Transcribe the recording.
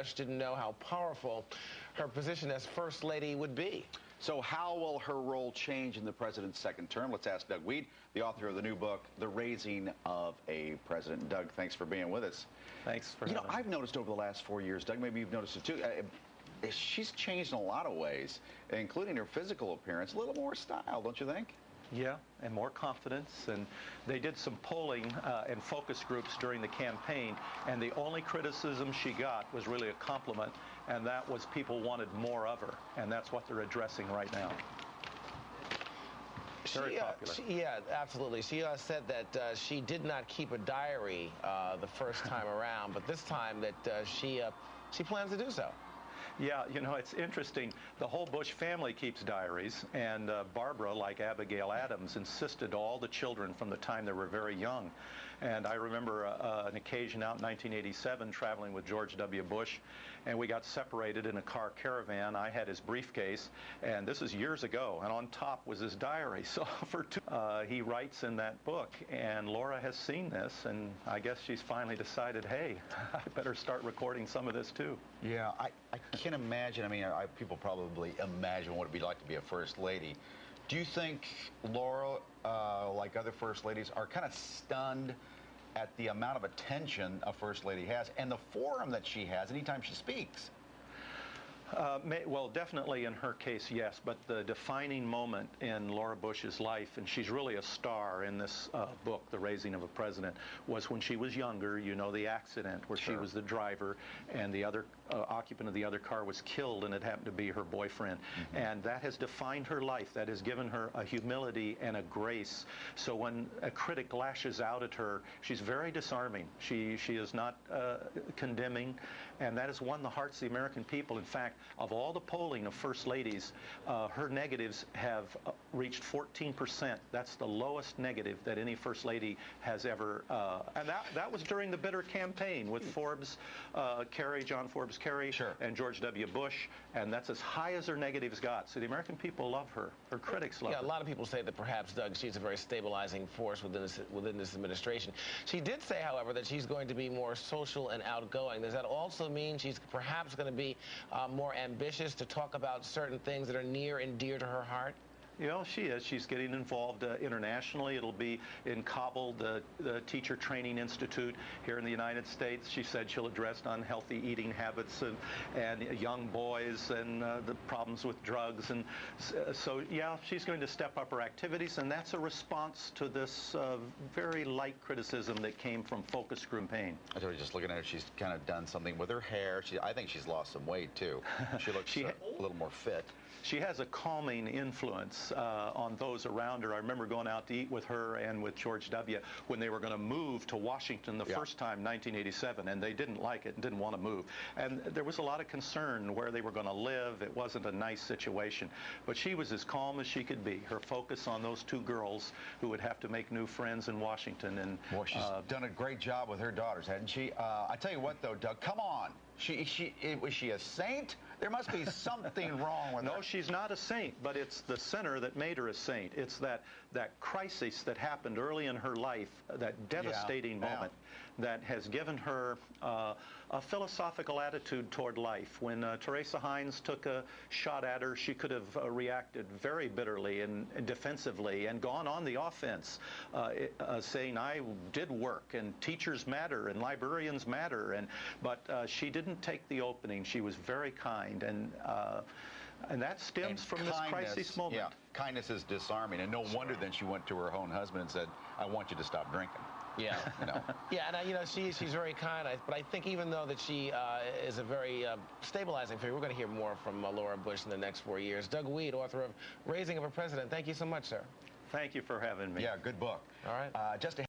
Bush didn't know how powerful her position as First Lady would be. So how will her role change in the president's second term? Let's ask Doug Wead, the author of the new book, The Raising of a President. Doug, thanks for being with us. Thanks for having me. I've noticed over the last 4 years, Doug, maybe you've noticed it too, she's changed in a lot of ways, including her physical appearance. A little more style, don't you think? Yeah, and more confidence. And they did some polling and focus groups during the campaign, and the only criticism she got was really a compliment, and that was people wanted more of her, and that's what they're addressing right now. Very popular. Yeah, absolutely. She said that she did not keep a diary the first time around, but this time that she plans to do so. Yeah, you know, it's interesting. The whole Bush family keeps diaries, and Barbara, like Abigail Adams, insisted all the children from the time they were very young. And I remember an occasion out in 1987 traveling with George W. Bush, and we got separated in a car caravan. I had his briefcase, and this is years ago, and on top was his diary. So he writes in that book, and Laura has seen this, and I guess she's finally decided, hey, I better start recording some of this too. Yeah, I can't imagine. I mean, people probably imagine what it'd be like to be a First Lady. Do you think Laura, like other First Ladies, are kind of stunned at the amount of attention a First Lady has and the forum that she has anytime she speaks? Well, definitely in her case, yes, but the defining moment in Laura Bush's life, and she's really a star in this book, The Raising of a President, was when she was younger. You know, the accident where she was the driver and the other occupant of the other car was killed, and it happened to be her boyfriend. And that has defined her life. That has given her a humility and a grace. So when a critic lashes out at her, she's very disarming. She is not condemning, and that has won the hearts of the American people. In fact, of all the polling of First Ladies, her negatives have reached 14%. That's the lowest negative that any First Lady has ever, and that was during the bitter campaign with Forbes Kerry, John Forbes Kerry, and George W. Bush, and that's as high as her negatives got. So the American people love her. Her critics love her. A lot of people say that perhaps, Doug, she's a very stabilizing force within this administration. She did say, however, that she's going to be more social and outgoing. Does that also mean she's perhaps going to be more ambitious to talk about certain things that are near and dear to her heart? You know, she is. She's getting involved internationally. It'll be in Kabul, the Teacher Training Institute here in the United States. She said she'll address unhealthy eating habits and young boys and the problems with drugs. And so, yeah, she's going to step up her activities, and that's a response to this very light criticism that came from focus group pain. I told you, just looking at her, she's kind of done something with her hair. I think she's lost some weight, too. She looks a little more fit. She has a calming influence on those around her. I remember going out to eat with her and with George W. when they were going to move to Washington the first time, 1987, and they didn't like it and didn't want to move. And there was a lot of concern where they were going to live. It wasn't a nice situation. But she was as calm as she could be. Her focus on those two girls who would have to make new friends in Washington. And boy, she's done a great job with her daughters, hasn't she? I tell you what, though, Doug, come on. Was she a saint? There must be something wrong with her. No, she's not a saint, but it's the center that made her a saint. It's that crisis that happened early in her life, that devastating moment that has given her a philosophical attitude toward life. When Teresa Heinz took a shot at her, she could have reacted very bitterly and defensively and gone on the offense, saying, I did work, and teachers matter, and librarians matter, but she didn't take the opening. She was very kind, and that stems from this crisis moment. Yeah, kindness is disarming, and no wonder then she went to her own husband and said, I want you to stop drinking. Yeah, yeah, and you know, she's very kind. But I think even though that she is a very stabilizing figure, we're going to hear more from Laura Bush in the next 4 years. Doug Wead, author of Raising of a President. Thank you so much, sir. Thank you for having me. Yeah, good book. All right. Just